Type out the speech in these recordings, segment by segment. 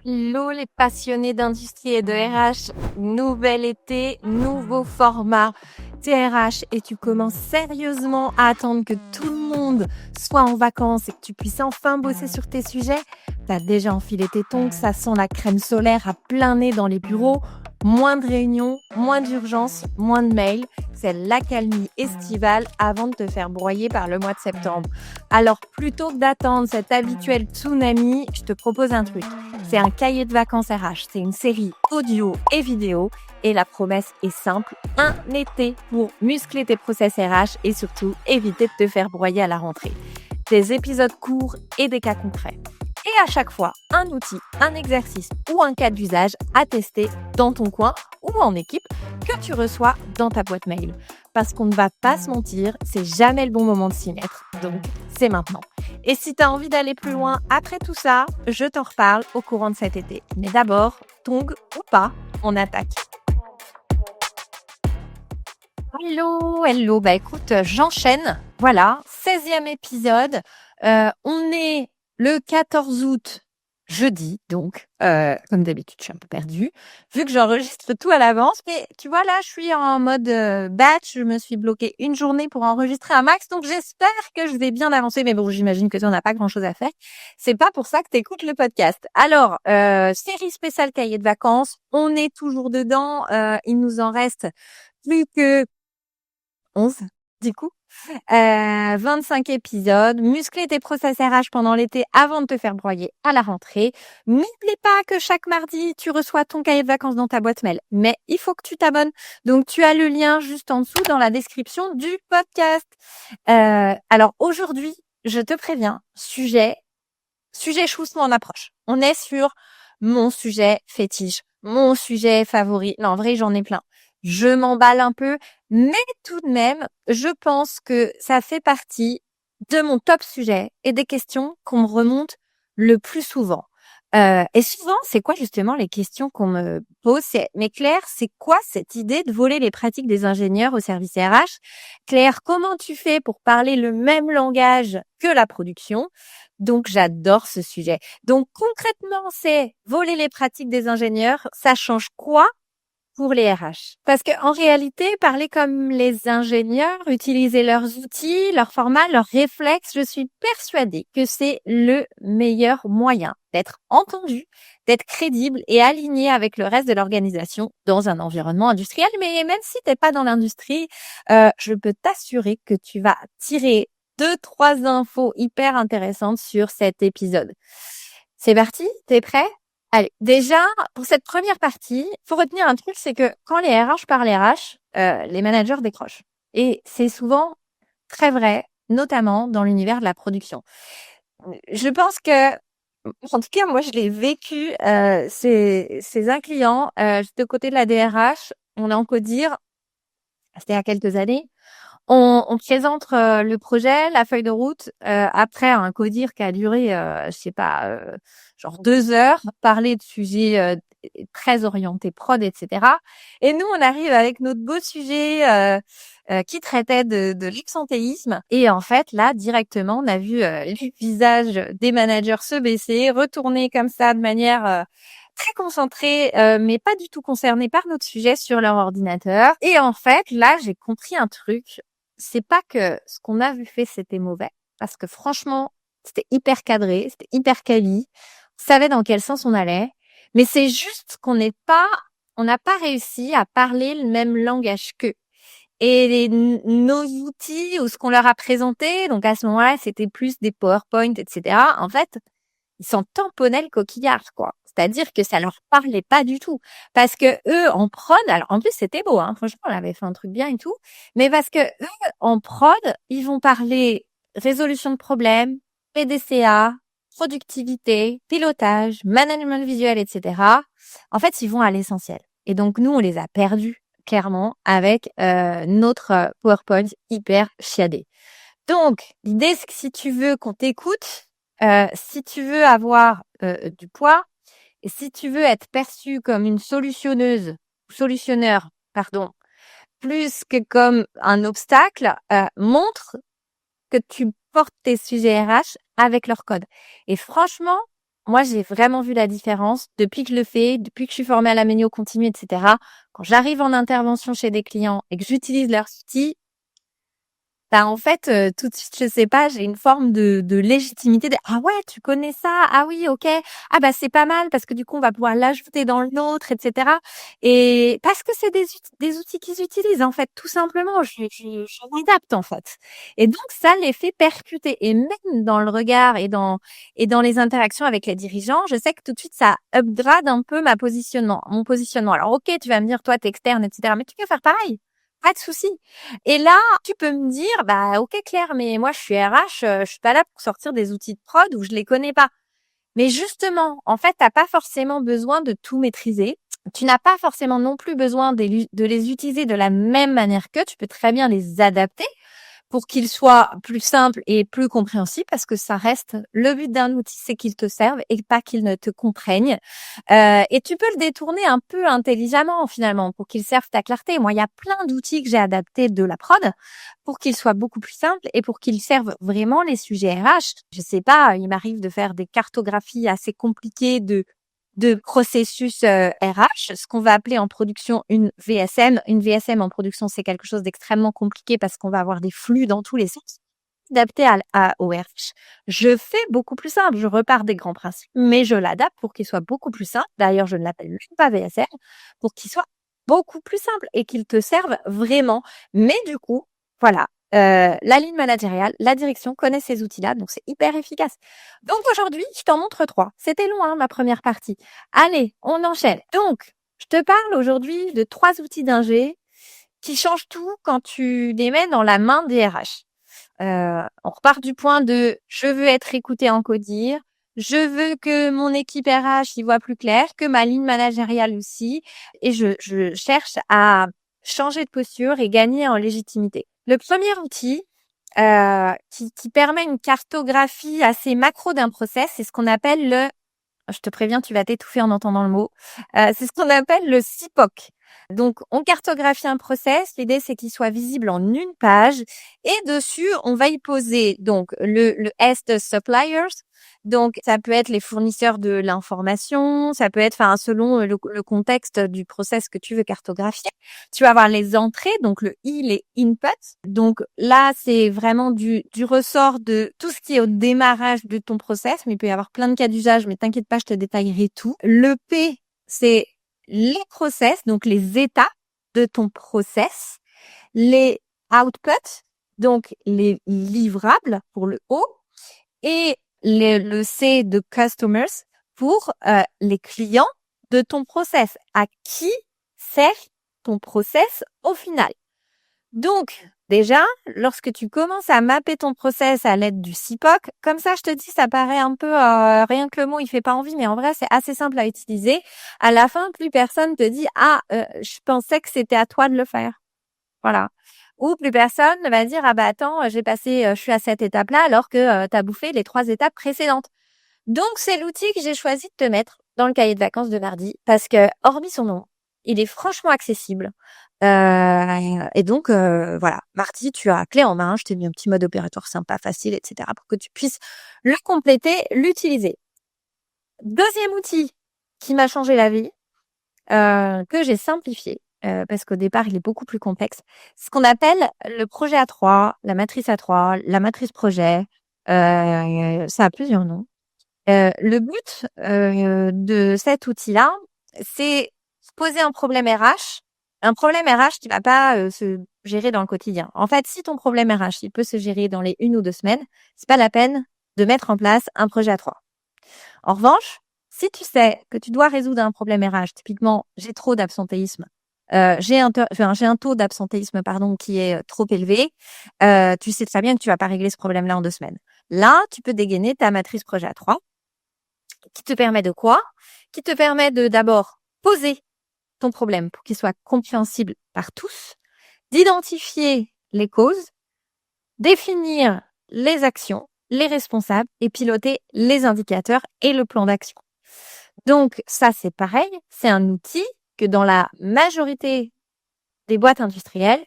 Hello les passionnés d'industrie et de RH, nouvel été, nouveau format TRH et tu commences sérieusement à attendre que tout le monde soit en vacances et que tu puisses enfin bosser sur tes sujets. T'as déjà enfilé tes tongs, ça sent la crème solaire à plein nez dans les bureaux. Moins de réunions, moins d'urgences, moins de mails. C'est l'accalmie estivale avant de te faire broyer par le mois de septembre. Alors plutôt que d'attendre cet habituel tsunami, je te propose un truc. C'est un cahier de vacances RH. C'est une série audio et vidéo. Et la promesse est simple, un été pour muscler tes process RH et surtout éviter de te faire broyer à la rentrée. Des épisodes courts et des cas concrets. Et à chaque fois, un outil, un exercice ou un cas d'usage à tester dans ton coin ou en équipe que tu reçois dans ta boîte mail. Parce qu'on ne va pas se mentir, c'est jamais le bon moment de s'y mettre. Donc, c'est maintenant. Et si tu as envie d'aller plus loin après tout ça, je t'en reparle au courant de cet été. Mais d'abord, tongs ou pas, on attaque. Hello. Bah écoute, j'enchaîne. Voilà, 16e épisode. On est le 14 août, jeudi, donc, comme d'habitude, je suis un peu perdue, vu que j'enregistre tout à l'avance. Mais tu vois, là, je suis en mode batch. Je me suis bloquée une journée pour enregistrer un max. Donc, j'espère que je vais bien avancer. Mais bon, j'imagine que tu n'en as pas grand-chose à faire. C'est pas pour ça que tu écoutes le podcast. Alors, série spéciale cahier de vacances. On est toujours dedans. Il nous en reste plus que 11, du coup. 25 épisodes. Muscler tes process RH pendant l'été avant de te faire broyer à la rentrée. N'oublie pas que chaque mardi, tu reçois ton cahier de vacances dans ta boîte mail. Mais il faut que tu t'abonnes. Donc, tu as le lien juste en dessous dans la description du podcast. Alors, aujourd'hui, je te préviens, sujet chousse, on approche. On est sur mon sujet fétiche, mon sujet favori. Non, en vrai, j'en ai plein. Je m'emballe un peu, mais tout de même, je pense que ça fait partie de mon top sujet et des questions qu'on me remonte le plus souvent. Et souvent, c'est quoi justement les questions qu'on me pose? Mais Claire, c'est quoi cette idée de voler les pratiques des ingénieurs au service RH? Claire, comment tu fais pour parler le même langage que la production? Donc, j'adore ce sujet. Donc, concrètement, c'est voler les pratiques des ingénieurs. Ça change quoi pour les RH? Parce que en réalité, parler comme les ingénieurs, utiliser leurs outils, leurs formats, leurs réflexes, je suis persuadée que c'est le meilleur moyen d'être entendu, d'être crédible et aligné avec le reste de l'organisation dans un environnement industriel. Mais même si t'es pas dans l'industrie, je peux t'assurer que tu vas tirer 2-3 infos hyper intéressantes sur cet épisode. C'est parti? T'es prêt? Allez, déjà, pour cette première partie, faut retenir un truc, c'est que quand les RH parlent RH, les managers décrochent. Et c'est souvent très vrai, notamment dans l'univers de la production. Je pense que, en tout cas, moi, je l'ai vécu, c'est un client, j'étais aux côtés de la DRH, on a en codir, c'était il y a quelques années. On présente le projet, la feuille de route, après un codir qui a duré, je sais pas, genre 2 heures, parler de sujets très orientés prod, etc. Et nous, on arrive avec notre beau sujet qui traitait de l'absentéisme. Et en fait, là, directement, on a vu les visages des managers se baisser, retourner comme ça de manière très concentrés, mais pas du tout concernés par notre sujet sur leur ordinateur. Et en fait, là, j'ai compris un truc. C'est pas que ce qu'on a vu fait, c'était mauvais. Parce que franchement, c'était hyper cadré, c'était hyper quali. On savait dans quel sens on allait. Mais c'est juste qu'on n'a pas réussi à parler le même langage qu'eux. Et nos outils ou ce qu'on leur a présenté, donc à ce moment-là, c'était plus des PowerPoint, etc. En fait, ils s'en tamponnaient le coquillard, quoi. C'est-à-dire que ça leur parlait pas du tout. Parce que eux, en prod, alors en plus c'était beau, hein, franchement, on avait fait un truc bien et tout, mais parce que eux, en prod, ils vont parler résolution de problèmes, PDCA, productivité, pilotage, management visuel, etc. En fait, ils vont à l'essentiel. Et donc nous, on les a perdus clairement avec notre PowerPoint hyper chiadé. Donc, l'idée, c'est que si tu veux qu'on t'écoute, si tu veux avoir du poids et si tu veux être perçu comme une solutionneur, pardon, plus que comme un obstacle, montre que tu portes tes sujets RH avec leur code. Et franchement, moi, j'ai vraiment vu la différence depuis que je le fais, depuis que je suis formée à la ménio continue, etc. Quand j'arrive en intervention chez des clients et que j'utilise leurs outils, bah, en fait, tout de suite, je sais pas, j'ai une forme de légitimité de: «Ah ouais, tu connais ça? Ah oui, OK. Ah bah, c'est pas mal parce que du coup, on va pouvoir l'ajouter dans le nôtre» et cetera et parce que c'est des outils qu'ils utilisent, en fait, tout simplement. Je m'adapte, en fait et donc ça les fait percuter et même dans le regard et dans les interactions avec les dirigeants, je sais que tout de suite, ça upgrade un peu mon positionnement. Alors OK, tu vas me dire: «Toi, tu es externe et cetera», mais tu peux faire pareil, pas de souci. Et là, tu peux me dire: «Bah, OK Claire, mais moi je suis RH, je suis pas là pour sortir des outils de prod où je les connais pas». Mais justement, en fait, tu as pas forcément besoin de tout maîtriser. Tu n'as pas forcément non plus besoin de les utiliser de la même manière qu'eux. Tu peux très bien les adapter pour qu'il soit plus simple et plus compréhensible parce que ça reste le but d'un outil, c'est qu'il te serve et pas qu'il ne te contraigne. Et tu peux le détourner un peu intelligemment finalement pour qu'il serve ta clarté. Moi, il y a plein d'outils que j'ai adaptés de la prod pour qu'ils soient beaucoup plus simples et pour qu'ils servent vraiment les sujets RH. Je sais pas, il m'arrive de faire des cartographies assez compliquées de processus RH, ce qu'on va appeler en production une VSM. Une VSM en production, c'est quelque chose d'extrêmement compliqué parce qu'on va avoir des flux dans tous les sens. Adapté au RH, je fais beaucoup plus simple. Je repars des grands principes, mais je l'adapte pour qu'il soit beaucoup plus simple. D'ailleurs, je ne l'appelle même pas VSM, pour qu'il soit beaucoup plus simple et qu'il te serve vraiment. Mais du coup, voilà, la ligne managériale, la direction connaît ces outils-là, donc c'est hyper efficace. Donc aujourd'hui, je t'en montre 3. C'était long, hein, ma première partie. Allez, on enchaîne. Donc, je te parle aujourd'hui de 3 outils d'ingé qui changent tout quand tu les mets dans la main des RH. On repart du point de je veux être écoutée en codir, je veux que mon équipe RH y voit plus clair, que ma ligne managériale aussi, et je cherche à changer de posture et gagner en légitimité. Le premier outil qui permet une cartographie assez macro d'un process, c'est ce qu'on appelle je te préviens, tu vas t'étouffer en entendant le mot. C'est ce qu'on appelle le CIPOC. Donc, on cartographie un process. L'idée, c'est qu'il soit visible en une page. Et dessus, on va y poser donc le S de suppliers. Donc, ça peut être les fournisseurs de l'information. Ça peut être, enfin, selon le contexte du process que tu veux cartographier. Tu vas avoir les entrées, donc le I, les inputs. Donc là, c'est vraiment du ressort de tout ce qui est au démarrage de ton process, mais il peut y avoir plein de cas d'usage, mais t'inquiète pas, je te détaillerai tout. Le P, c'est les process, donc les étapes de ton process. Les outputs, donc les livrables pour le O. Et le C de customers pour les clients de ton process. À qui sert ton process au final? Donc, déjà, lorsque tu commences à mapper ton process à l'aide du CIPOC, comme ça, je te dis, ça paraît un peu, rien que le mot, il fait pas envie, mais en vrai, c'est assez simple à utiliser. À la fin, plus personne te dit, ah, je pensais que c'était à toi de le faire. Voilà. Ou plus personne ne va dire, ah bah attends, je suis à cette étape-là alors que tu as bouffé les 3 étapes précédentes. Donc, c'est l'outil que j'ai choisi de te mettre dans le cahier de vacances de mardi parce que, hormis son nom, il est franchement accessible. Et donc, voilà, mardi, tu as clé en main. Je t'ai mis un petit mode opératoire sympa, facile, etc. pour que tu puisses le compléter, l'utiliser. Deuxième outil qui m'a changé la vie, que j'ai simplifié, parce qu'au départ, il est beaucoup plus complexe. Ce qu'on appelle le projet A3, la matrice A3, la matrice projet. Ça a plusieurs noms. Le but de cet outil-là, c'est poser un problème RH. Un problème RH qui va pas se gérer dans le quotidien. En fait, si ton problème RH, il peut se gérer dans les 1 ou 2 semaines, c'est pas la peine de mettre en place un projet à 3. En revanche, si tu sais que tu dois résoudre un problème RH, typiquement, j'ai trop d'absentéisme, j'ai un taux d'absentéisme qui est trop élevé, tu sais très bien que tu vas pas régler ce problème-là en 2 semaines. Là, tu peux dégainer ta matrice projet à 3 qui te permet de quoi? Qui te permet de d'abord poser ton problème pour qu'il soit compréhensible par tous, d'identifier les causes, définir les actions, les responsables et piloter les indicateurs et le plan d'action. Donc ça, c'est pareil, c'est un outil que dans la majorité des boîtes industrielles,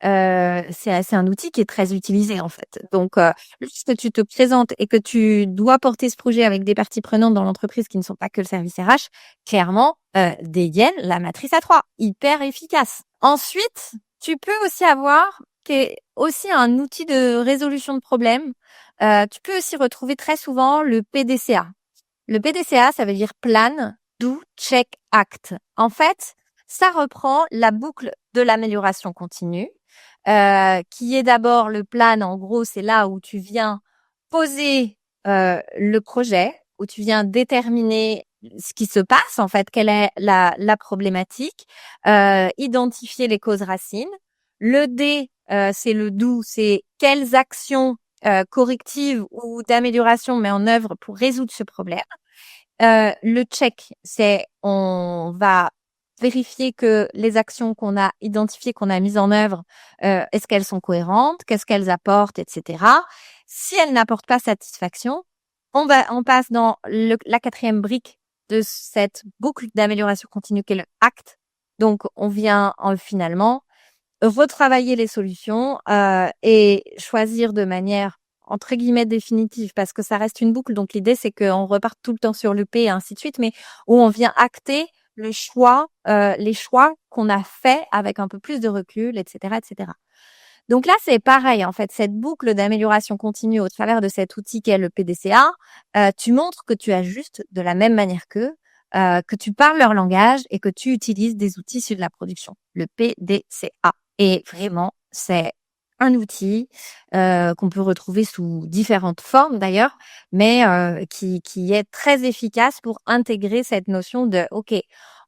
c'est un outil qui est très utilisé en fait. Donc, lorsque tu te présentes et que tu dois porter ce projet avec des parties prenantes dans l'entreprise qui ne sont pas que le service RH, clairement, dégaine la matrice A3, hyper efficace. Ensuite, tu peux aussi avoir qui est aussi un outil de résolution de problèmes. Tu peux aussi retrouver très souvent le PDCA. Le PDCA, ça veut dire Plan, Do, Check, Act. En fait, ça reprend la boucle de l'amélioration continue, qui est d'abord le plan. En gros, c'est là où tu viens poser le projet, où tu viens déterminer ce qui se passe, en fait, quelle est la problématique, identifier les causes racines. Le D, c'est le do, c'est quelles actions correctives ou d'amélioration on met en œuvre pour résoudre ce problème. Le check, c'est on va vérifier que les actions qu'on a identifiées, qu'on a mises en œuvre, est-ce qu'elles sont cohérentes, qu'est-ce qu'elles apportent, etc. Si elles n'apportent pas satisfaction, on passe dans la quatrième brique de cette boucle d'amélioration continue qui est le acte. Donc, on vient finalement retravailler les solutions et choisir de manière entre guillemets définitive parce que ça reste une boucle. Donc l'idée c'est qu'on reparte tout le temps sur le P et ainsi de suite, mais où on vient acter le choix, les choix qu'on a fait avec un peu plus de recul, etc., etc. Donc là c'est pareil en fait, cette boucle d'amélioration continue au travers de cet outil qu'est le PDCA, tu montres que tu ajustes de la même manière qu'eux, que tu parles leur langage et que tu utilises des outils issus de la production, le PDCA. Et vraiment, c'est un outil qu'on peut retrouver sous différentes formes d'ailleurs, mais qui est très efficace pour intégrer cette notion de OK,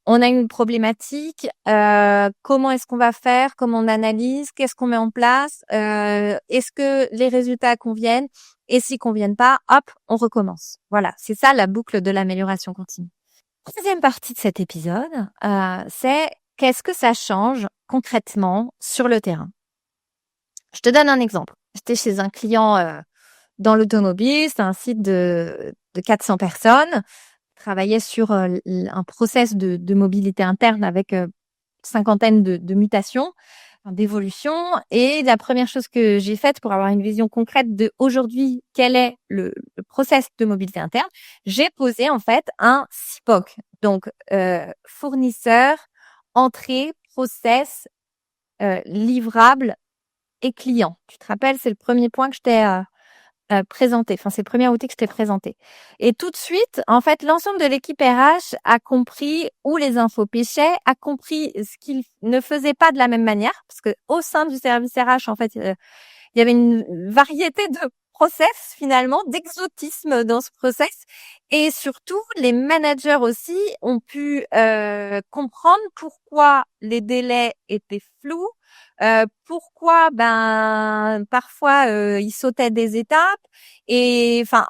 on a une problématique, comment est-ce qu'on va faire, comment on analyse, qu'est-ce qu'on met en place, est-ce que les résultats conviennent et s'ils conviennent pas, hop, on recommence. Voilà, c'est ça la boucle de l'amélioration continue. Deuxième partie de cet épisode, c'est qu'est-ce que ça change concrètement sur le terrain. Je te donne un exemple. J'étais chez un client dans l'automobile, c'est un site de 400 personnes, travaillait sur un process de mobilité interne avec cinquantaine de mutations, d'évolutions. Et la première chose que j'ai faite pour avoir une vision concrète de aujourd'hui, quel est le process de mobilité interne, j'ai posé en fait un CIPOC. Donc, fournisseur, entrée, process, livrable et client. Tu te rappelles, c'est le premier point que je t'ai présenté. Enfin, c'est le premier outil que je t'ai présenté. Et tout de suite, en fait, l'ensemble de l'équipe RH a compris où les infos pêchaient, a compris ce qu'ils ne faisaient pas de la même manière, parce que au sein du service RH, en fait, il y avait une variété de process finalement, d'exotisme dans ce process. Et surtout, les managers aussi ont pu comprendre pourquoi les délais étaient flous, pourquoi parfois ils sautaient des étapes et enfin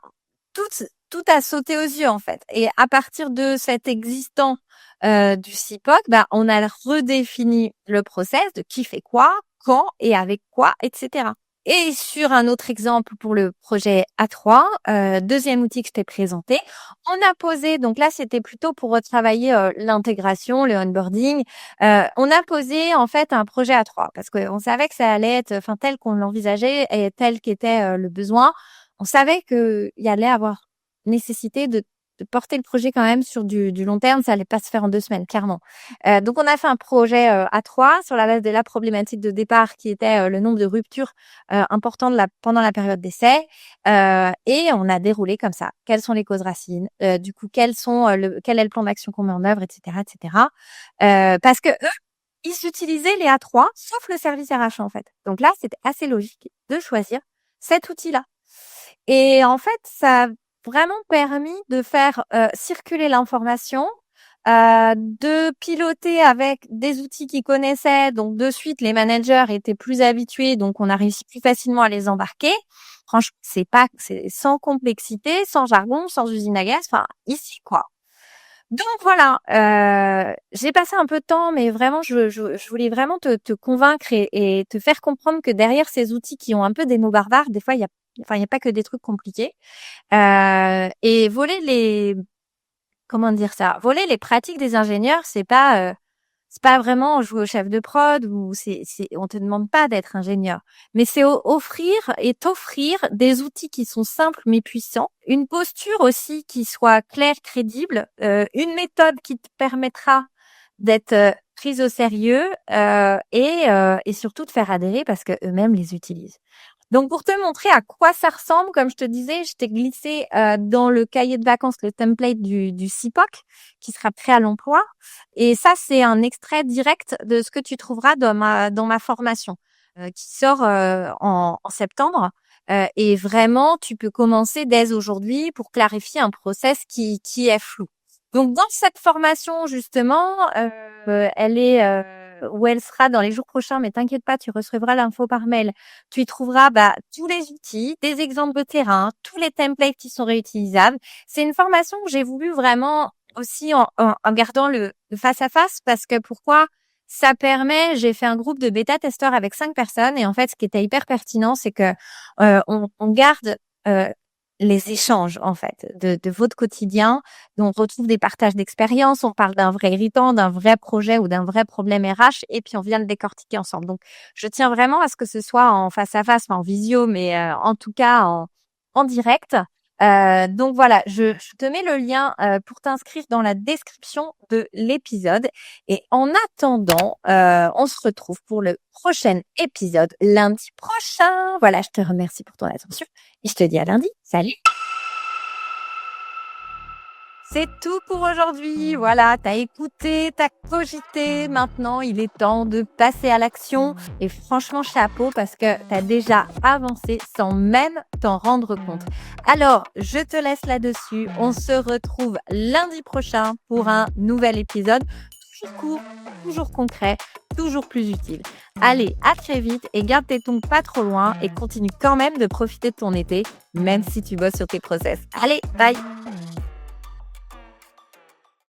tout a sauté aux yeux en fait. Et à partir de cet existant du CIPOC, on a redéfini le process de qui fait quoi, quand et avec quoi, etc. Et sur un autre exemple pour le projet A3, deuxième outil que je t'ai présenté, on a posé, donc là c'était plutôt pour retravailler l'intégration, le onboarding, on a posé en fait un projet A3 parce qu'on savait que ça allait être tel qu'on l'envisageait et tel qu'était le besoin. On savait qu'il y allait avoir nécessité de porter le projet quand même sur du long terme, ça allait pas se faire en 2 semaines, clairement. Donc on a fait un projet A3 sur la base de la problématique de départ qui était le nombre de ruptures importantes pendant la période d'essai, et on a déroulé comme ça. Quelles sont les causes racines, du coup quel est le plan d'action qu'on met en œuvre, etc., etc. Parce que eux, ils utilisaient les A3 sauf le service RH en fait. Donc là, c'était assez logique de choisir cet outil-là. Et en fait, ça a vraiment permis de faire circuler l'information, de piloter avec des outils qu'ils connaissaient. Donc, de suite, les managers étaient plus habitués, donc on a réussi plus facilement à les embarquer. Franchement, c'est sans complexité, sans jargon, sans usine à gaz. Enfin, ici, quoi. Donc voilà, j'ai passé un peu de temps, mais vraiment, je voulais vraiment te convaincre et te faire comprendre que derrière ces outils qui ont un peu des mots barbares, des fois, il y a pas que des trucs compliqués. Et voler les pratiques des ingénieurs, c'est pas c'est pas vraiment jouer au chef de prod ou on te demande pas d'être ingénieur, mais c'est t'offrir des outils qui sont simples mais puissants, une posture aussi qui soit claire, crédible, une méthode qui te permettra d'être prise au sérieux et surtout de faire adhérer parce que eux-mêmes les utilisent. Donc, pour te montrer à quoi ça ressemble, comme je te disais, je t'ai glissé dans le cahier de vacances le template du CIPOC qui sera prêt à l'emploi. Et ça, c'est un extrait direct de ce que tu trouveras dans ma formation qui sort en septembre. Et vraiment, tu peux commencer dès aujourd'hui pour clarifier un process qui est flou. Donc, dans cette formation, justement, elle est où elle sera dans les jours prochains, mais t'inquiète pas, tu recevras l'info par mail. Tu y trouveras tous les outils, des exemples de terrain, tous les templates qui sont réutilisables. C'est une formation que j'ai voulu vraiment aussi en gardant le face à face parce que pourquoi ça permet, j'ai fait un groupe de bêta-testeurs avec 5 personnes et en fait, ce qui était hyper pertinent, c'est que on garde les échanges en fait de votre quotidien. Donc, on retrouve des partages d'expériences, on parle d'un vrai irritant, d'un vrai projet ou d'un vrai problème RH et puis on vient le décortiquer ensemble. Donc, je tiens vraiment à ce que ce soit en face à face, enfin en visio, mais en tout cas en direct. Donc voilà, je te mets le lien pour t'inscrire dans la description de l'épisode. Et en attendant, on se retrouve pour le prochain épisode lundi prochain. Voilà, je te remercie pour ton attention et je te dis à lundi. Salut! C'est tout pour aujourd'hui. Voilà, t'as écouté, t'as cogité. Maintenant, il est temps de passer à l'action. Et franchement, chapeau parce que t'as déjà avancé sans même t'en rendre compte. Alors, je te laisse là-dessus. On se retrouve lundi prochain pour un nouvel épisode. Toujours court, toujours concret, toujours plus utile. Allez, à très vite et garde tes tongs pas trop loin et continue quand même de profiter de ton été, même si tu bosses sur tes process. Allez, bye!